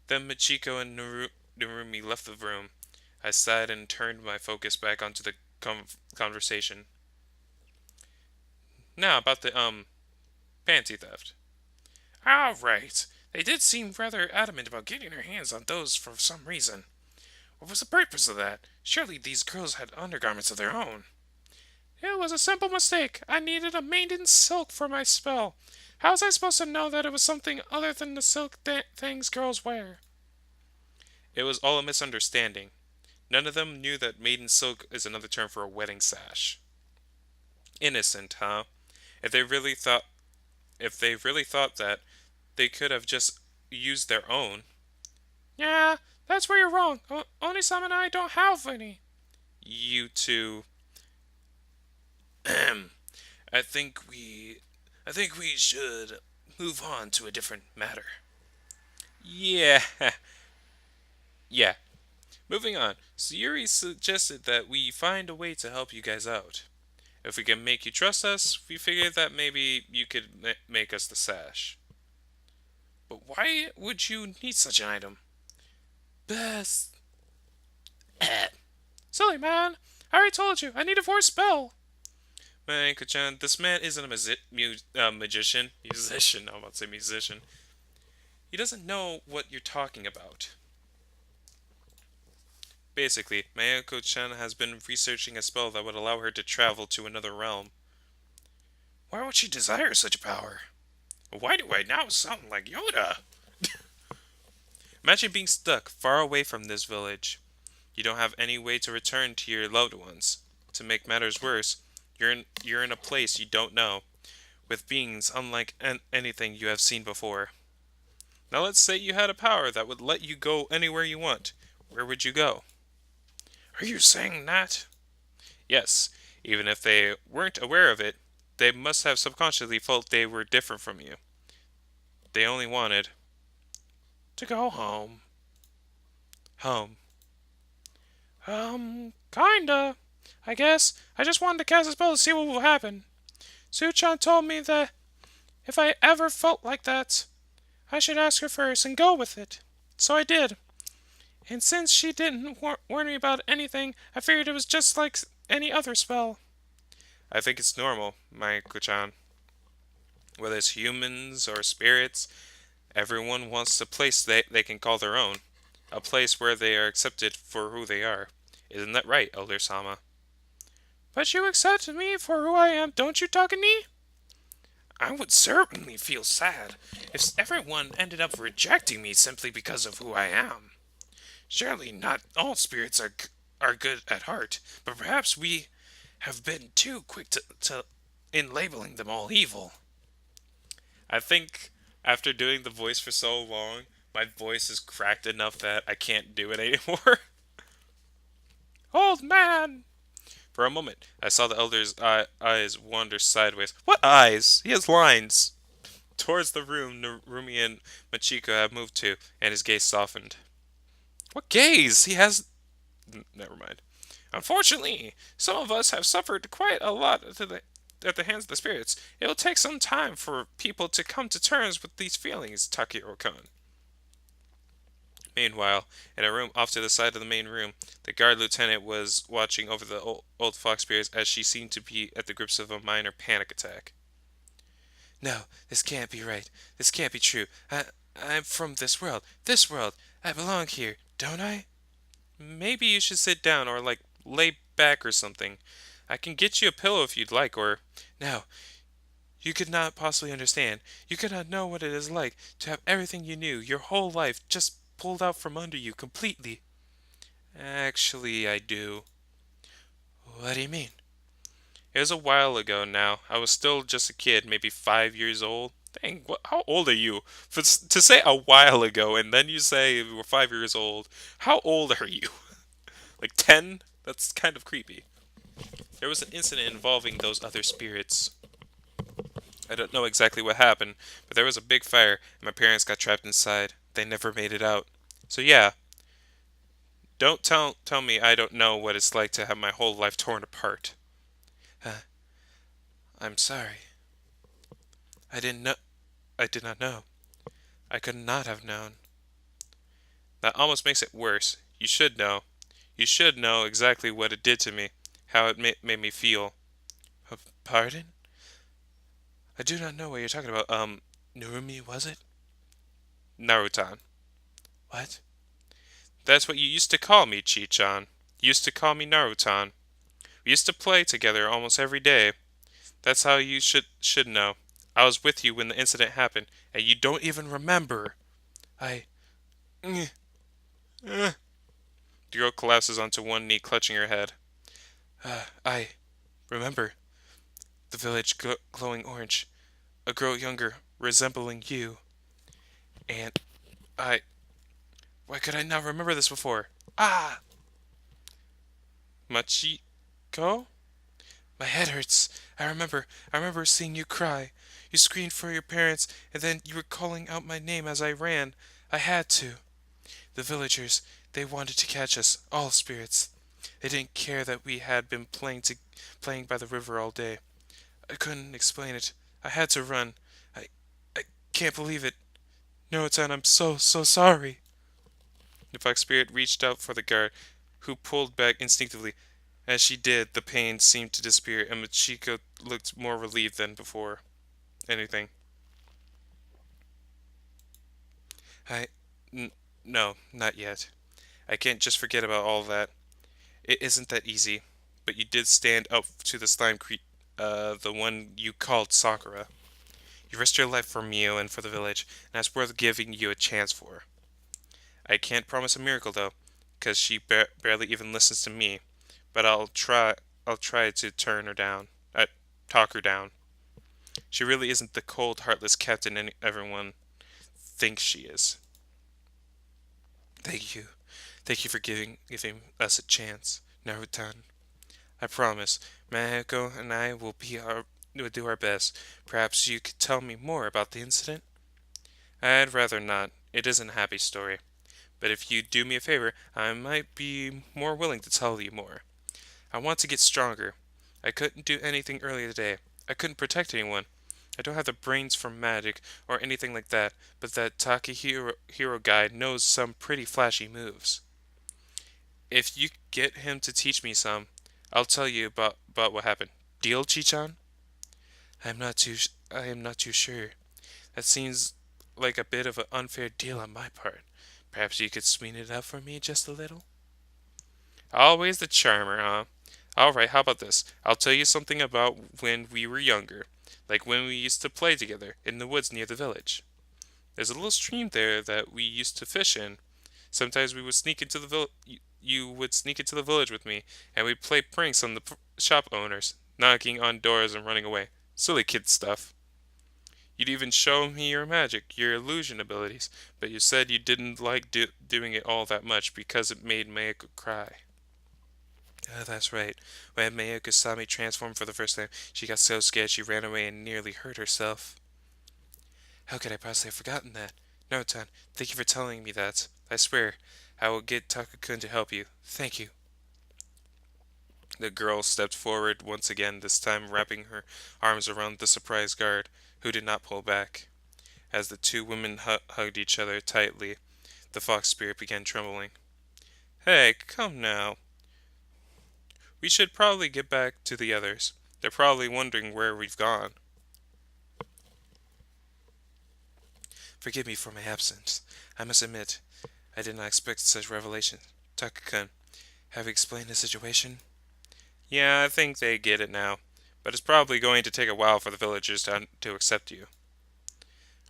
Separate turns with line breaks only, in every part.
Then Michiko and Narumi left the room. I sighed and turned my focus back onto the conversation. Now, about the, panty theft. All right. They did seem rather adamant about getting their hands on those for some reason. What was the purpose of that? Surely these girls had undergarments of their own. It was a simple mistake. I needed a maiden silk for my spell. How was I supposed to know that it was something other than the silk things girls wear? It was all a misunderstanding. None of them knew that maiden silk is another term for a wedding sash. Innocent, huh? If they really thought if they really thought that, they could have just used their own. Yeah, that's where you're wrong. Oni-sama and I don't have any. You two. I think we I think we should move on to a different matter. Yeah. Yeah. Moving on. Sayuri suggested that we find a way to help you guys out. If we can make you trust us, we figured that maybe you could make us the sash. But why would you need such an item? Best. Silly man. I already told you. I need a force spell. Man, Kachan, this man isn't a magician. Musician. I'm about to say musician. He doesn't know what you're talking about. Basically, Mayako-chan has been researching a spell that would allow her to travel to another realm. Why would she desire such power? Why do I now sound like Yoda? Imagine being stuck far away from this village. You don't have any way to return to your loved ones. To make matters worse, you're in a place you don't know, with beings unlike anything you have seen before. Now let's say you had a power that would let you go anywhere you want. Where would you go? Are you saying that? Yes, even if they weren't aware of it, they must have subconsciously felt they were different from you. They only wanted to go home. Home. Kinda. I guess. I just wanted to cast a spell to see what will happen. Suchan told me that if I ever felt like that, I should ask her first and go with it. So I did. And since she didn't warn me about anything, I figured it was just like any other spell. I think it's normal, Maiko-chan. Whether it's humans or spirits, everyone wants a place they can call their own. A place where they are accepted for who they are. Isn't that right, Elder Sama? But you accept me for who I am, don't you, Takani? I would certainly feel sad if everyone ended up rejecting me simply because of who I am. Surely not all spirits are good at heart, but perhaps we have been too quick in labeling them all evil. I think after doing the voice for so long, my voice is cracked enough that I can't do it anymore. Old man! For a moment, I saw the elder's eyes wander sideways. What eyes? He has lines. Towards the room Narumi and Machiko have moved to, and his gaze softened. What gaze? He has. Never mind. Unfortunately, some of us have suffered quite a lot at the hands of the spirits. It will take some time for people to come to terms with these feelings, Takahiro-kun. Meanwhile, in a room off to the side of the main room, the guard lieutenant was watching over the old fox spirits as she seemed to be at the grips of a minor panic attack. No, this can't be right. This can't be true. I'm from this world. This world. I belong here, don't I? Maybe you should sit down or, like, lay back or something. I can get you a pillow if you'd like, or. No, you could not possibly understand. You could not know what it is like to have everything you knew, your whole life, just pulled out from under you completely. Actually, I do. What do you mean? It was a while ago now. I was still just a kid, maybe 5 years old. Dang, how old are you? To say a while ago and then you say you were 5 years old, how old are you? Like 10? That's kind of creepy. There was an incident involving those other spirits. I don't know exactly what happened, but there was a big fire, and my parents got trapped inside. They never made it out. So yeah, don't tell me I don't know what it's like to have my whole life torn apart. Uh, I'm sorry. I didn't know. I did not know. I could not have known.
That almost makes it worse. You should know. You should know exactly what it did to me, how it made me feel. Pardon? I do not know what you're talking about. Narumi, was it? Narutan. What? That's what you used to call me, Chi-chan. You used to call me Narutan. We used to play together almost every day. That's how you should know. I was with you when the incident happened, and you don't even remember. I. The girl collapses onto one knee, clutching her head. I remember the village glowing orange, a girl younger, resembling you, and I. Why could I not remember this before? Ah! Machiko? My head hurts. I remember seeing you cry. You screamed for your parents, and then you were calling out my name as I ran. I had to. The villagers, they wanted to catch us, all spirits. They didn't care that we had been playing by the river all day. I couldn't explain it. I had to run. I, I can't believe it. No-tan, I'm so sorry. The fox spirit reached out for the guard, who pulled back instinctively. As she did, the pain seemed to disappear, and Machiko looked more relieved than before anything. I. N- no, not yet. I can't just forget about all that. It isn't that easy. But you did stand up to the the one you called Sakura. You risked your life for Mio and for the village, and that's worth giving you a chance for. I can't promise a miracle though, 'cause she barely even listens to me. But I'll try. I'll try to turn her down. Talk her down. She really isn't the cold, heartless captain everyone thinks she is. Thank you. Thank you for giving us a chance, Narutan. I promise, Mahako and I will do our best. Perhaps you could tell me more about the incident? I'd rather not. It isn't a happy story. But if you do me a favor, I might be more willing to tell you more. I want to get stronger. I couldn't do anything earlier today. I couldn't protect anyone. I don't have the brains for magic or anything like that, but that Takahiro guy knows some pretty flashy moves. If you get him to teach me some, I'll tell you about what happened. Deal, Chichan? I am not too sure. That seems like a bit of an unfair deal on my part. Perhaps you could sweeten it up for me just a little? Always the charmer, huh? Alright, how about this? I'll tell you something about when we were younger. Like when we used to play together in the woods near the village. There's a little stream there that we used to fish in. Sometimes we would sneak into the village. You would sneak into the village with me, and we'd play pranks on the shop owners, knocking on doors and running away. Silly kid stuff. You'd even show me your magic, your illusion abilities, but you said you didn't like doing it all that much because it made Mayako cry. Oh, that's right. When Mayako saw me transform for the first time, she got so scared she ran away and nearly hurt herself. How could I possibly have forgotten that? No, Tan, thank you for telling me that. I swear, I will get Takakun to help you. Thank you. The girl stepped forward once again, this time wrapping her arms around the surprised guard, who did not pull back. As the two women hugged each other tightly, the fox spirit began trembling. Hey, come now. We should probably get back to the others. They're probably wondering where we've gone. Forgive me for my absence. I must admit, I did not expect such revelation. Takakun, have you explained the situation? Yeah, I think they get it now. But it's probably going to take a while for the villagers to accept you.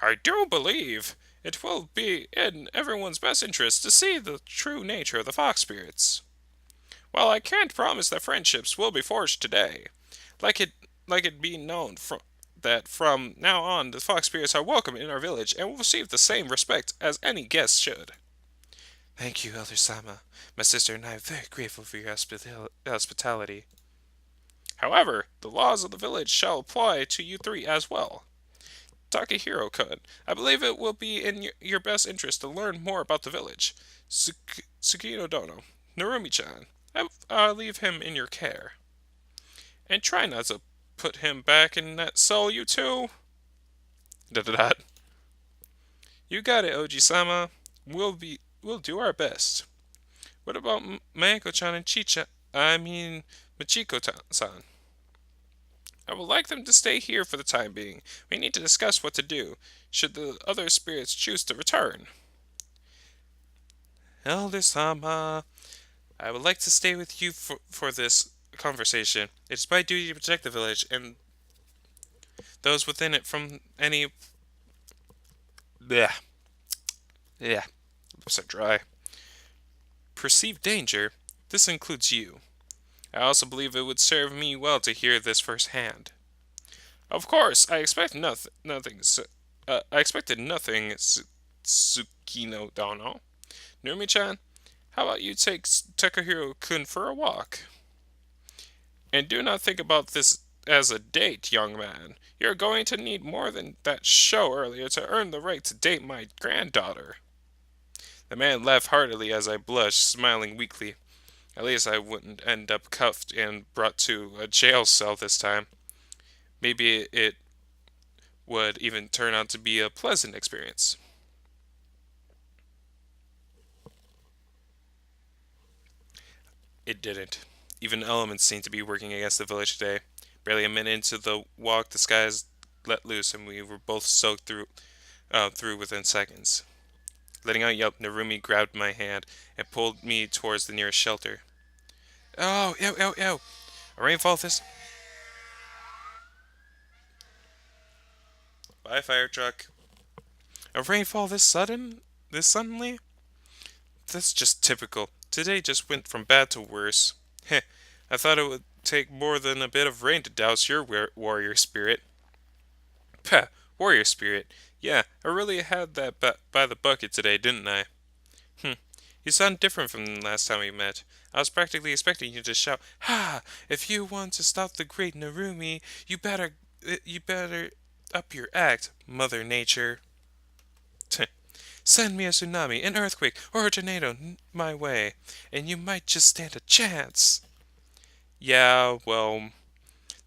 I do believe it will be in everyone's best interest to see the true nature of the fox spirits. While I can't promise that friendships will be forged today, like it being known that from now on the fox spirits are welcome in our village and will receive the same respect as any guest should. Thank you, Elder Sama. My sister and I are very grateful for your hospitality. However, the laws of the village shall apply to you three as well. Takahiro-kun, I believe it will be in your best interest to learn more about the village. Tsukino Dono, Narumi-chan, I'll leave him in your care. And try not to put him back in that cell, you two. Da da da. You got it, Oji-sama. we'll do our best. What about Mayako-chan and Chicha? I mean, Machiko-san. I would like them to stay here for the time being. We need to discuss what to do, should the other spirits choose to return. Elder-sama, I would like to stay with you for this conversation. It is my duty to protect the village and those within it from any... Bleh. Yeah, lips are dry. Perceived danger? This includes you. I also believe it would serve me well to hear this firsthand. Of course, I expect nothing. I expected nothing, Tsukino Dono. Numi-chan, how about you take Takahiro-kun for a walk? And do not think about this as a date, young man. You're going to need more than that show earlier to earn the right to date my granddaughter. The man laughed heartily as I blushed, smiling weakly. At least I wouldn't end up cuffed and brought to a jail cell this time. Maybe it would even turn out to be a pleasant experience. It didn't. Even elements seemed to be working against the village today. Barely a minute into the walk, the skies let loose, and we were both soaked through within seconds. Letting out a yelp, Narumi grabbed my hand and pulled me towards the nearest shelter. Oh, ew, ew, ew! A rainfall this. Bye, fire truck. A rainfall this sudden? This suddenly? That's just typical. Today just went from bad to worse. Heh, I thought it would take more than a bit of rain to douse your warrior spirit. Pah, warrior spirit. Yeah, I really had that by the bucket today, didn't I? Hm, you sound different from the last time we met. I was practically expecting you to shout, "Ha! If you want to stop the great Narumi, you better up your act, Mother Nature." Send me a tsunami, an earthquake, or a tornado my way, and you might just stand a chance. Yeah, well,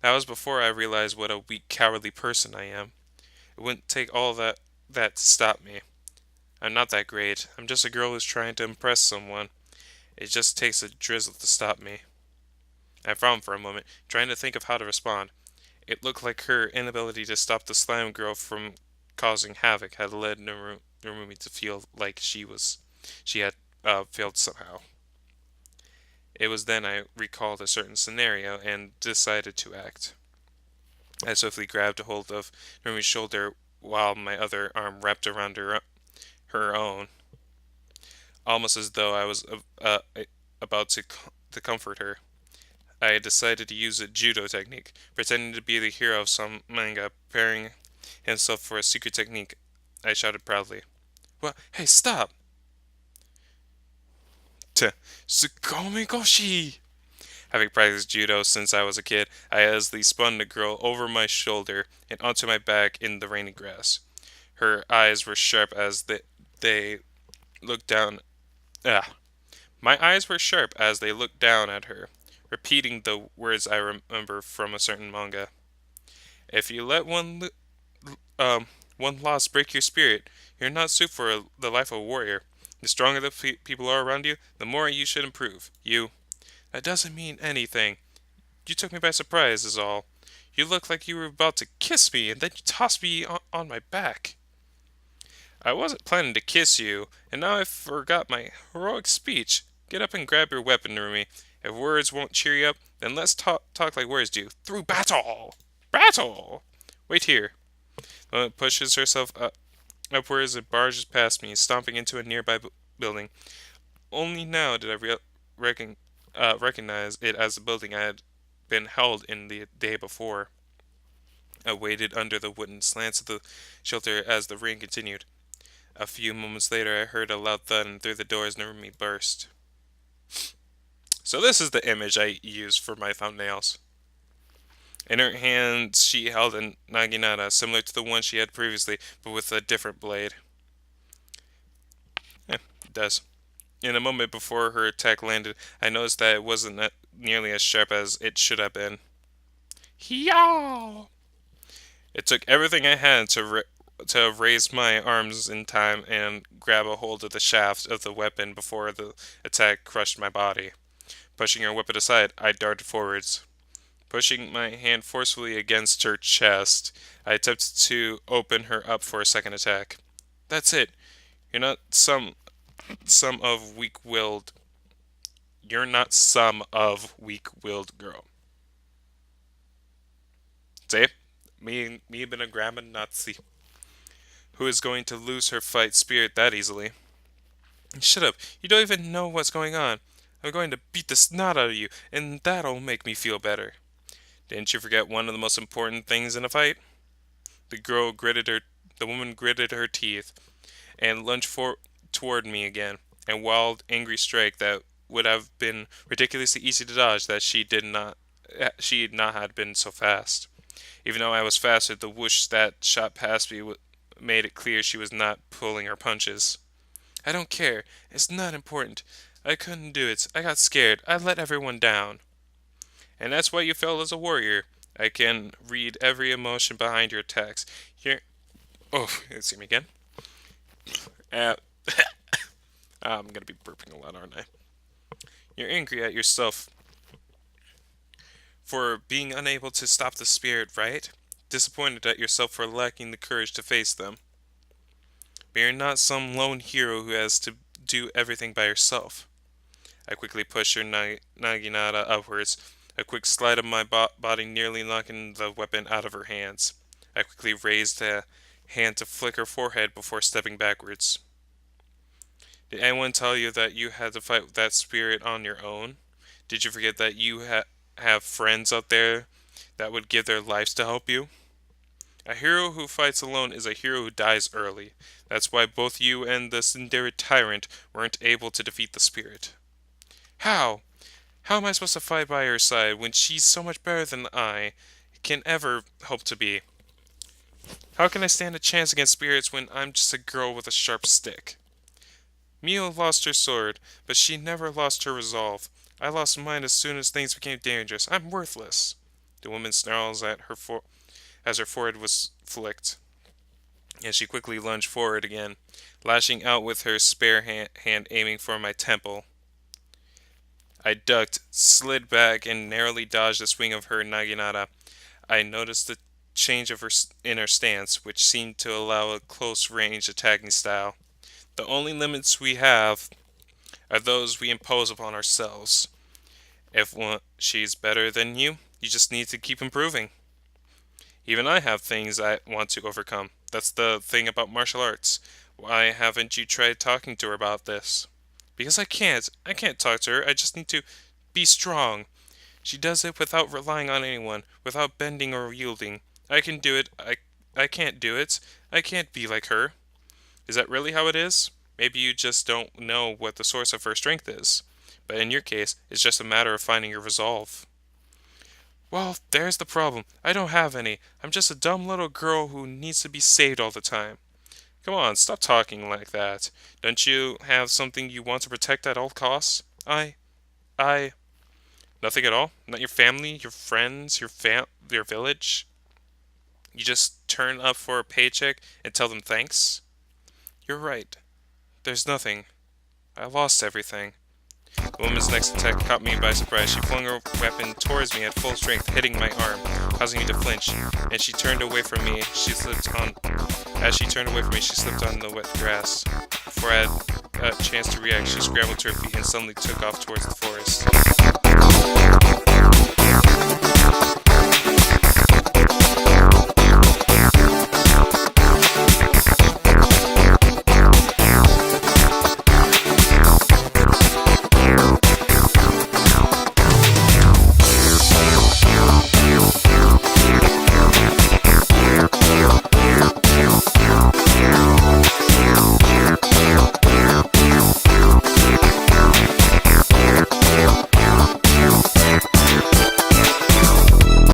that was before I realized what a weak, cowardly person I am. It wouldn't take all that to stop me. I'm not that great. I'm just a girl who's trying to impress someone. It just takes a drizzle to stop me. I frowned for a moment, trying to think of how to respond. It looked like her inability to stop the slime girl from causing havoc had led Narumi to feel like she had failed somehow. It was then I recalled a certain scenario and decided to act. I swiftly grabbed a hold of Narumi's shoulder while my other arm wrapped around her own, almost as though I was about to comfort her. I had decided to use a judo technique, pretending to be the hero of some manga, preparing himself for a secret technique. I shouted proudly. What? Hey, stop! Tsukome Goshi! Having practiced judo since I was a kid, I easily spun the girl over my shoulder and onto my back in the rainy grass. Her eyes were sharp as they looked down. Ah, my eyes were sharp as they looked down at her, repeating the words I remember from a certain manga. If you let one loss break your spirit, you're not suited for the life of a warrior. The stronger the people are around you, the more you should improve. That doesn't mean anything. You took me by surprise, is all. You looked like you were about to kiss me, and then you tossed me on my back. I wasn't planning to kiss you, and now I forgot my heroic speech. Get up and grab your weapon, Rumi. If words won't cheer you up, then let's talk like words do. Through battle! Battle! Wait here. The woman pushes herself upwards and barges past me, stomping into a nearby building. Only now did I recognize it as the building I had been held in the day before. I waited under the wooden slants of the shelter as the rain continued. A few moments later, I heard a loud thud, and through the doors, Narumi burst. So this is the image I used for my thumbnails. In her hand, she held a naginata, similar to the one she had previously, but with a different blade. It does. In a moment before her attack landed, I noticed that it wasn't nearly as sharp as it should have been. Yow! It took everything I had to to raise my arms in time and grab a hold of the shaft of the weapon before the attack crushed my body. Pushing her weapon aside, I darted forwards. Pushing my hand forcefully against her chest, I attempted to open her up for a second attack. That's it. You're not some of weak-willed. You're not some of weak-willed girl. See? Me been a grammar Nazi. Who is going to lose her fight spirit that easily? Shut up. You don't even know what's going on. I'm going to beat the snot out of you, and that'll make me feel better. Didn't you forget one of the most important things in a fight? The woman gritted her teeth and lunged toward me again, a wild, angry strike that would have been ridiculously easy to dodge that she had not had been so fast. Even though I was faster, the whoosh that shot past me made it clear she was not pulling her punches. I don't care. It's not important. I couldn't do it. I got scared. I let everyone down. And that's why you failed as a warrior. I can read every emotion behind your attacks. Excuse me again. Uh, I'm gonna be burping a lot, aren't I? You're angry at yourself for being unable to stop the spirit, right? Disappointed at yourself for lacking the courage to face them. But you're not some lone hero who has to do everything by yourself. I quickly pushed her naginata upwards, a quick slide of my body nearly knocking the weapon out of her hands. I quickly raised a hand to flick her forehead before stepping backwards. Did anyone tell you that you had to fight with that spirit on your own? Did you forget that you have friends out there that would give their lives to help you? A hero who fights alone is a hero who dies early. That's why both you and the Tsundere tyrant weren't able to defeat the spirit. How? How am I supposed to fight by her side when she's so much better than I can ever hope to be? How can I stand a chance against spirits when I'm just a girl with a sharp stick? Mio lost her sword, but she never lost her resolve. I lost mine as soon as things became dangerous. I'm worthless. The woman snarls at her as her forehead was flicked, and she quickly lunged forward again, lashing out with her spare hand aiming for my temple. I ducked, slid back, and narrowly dodged the swing of her naginata. I noticed the change in her stance, which seemed to allow a close-range attacking style. The only limits we have are those we impose upon ourselves. If she's better than you, you just need to keep improving. Even I have things I want to overcome. That's the thing about martial arts. Why haven't you tried talking to her about this? Because I can't. I can't talk to her. I just need to be strong. She does it without relying on anyone, without bending or yielding. I can do it. I can't do it. I can't be like her. Is that really how it is? Maybe you just don't know what the source of her strength is. But in your case, it's just a matter of finding your resolve. Well, there's the problem. I don't have any. I'm just a dumb little girl who needs to be saved all the time. Come on, stop talking like that. Don't you have something you want to protect at all costs? I... Nothing at all? Not your family, your friends, your village? You just turn up for a paycheck and tell them thanks? You're right. There's nothing. I lost everything. The woman's next attack caught me by surprise. She flung her weapon towards me at full strength, hitting my arm, causing me to flinch. And she turned away from me. As she turned away from me, she slipped on the wet grass. Before I had a chance to react, she scrambled to her feet and suddenly took off towards the forest.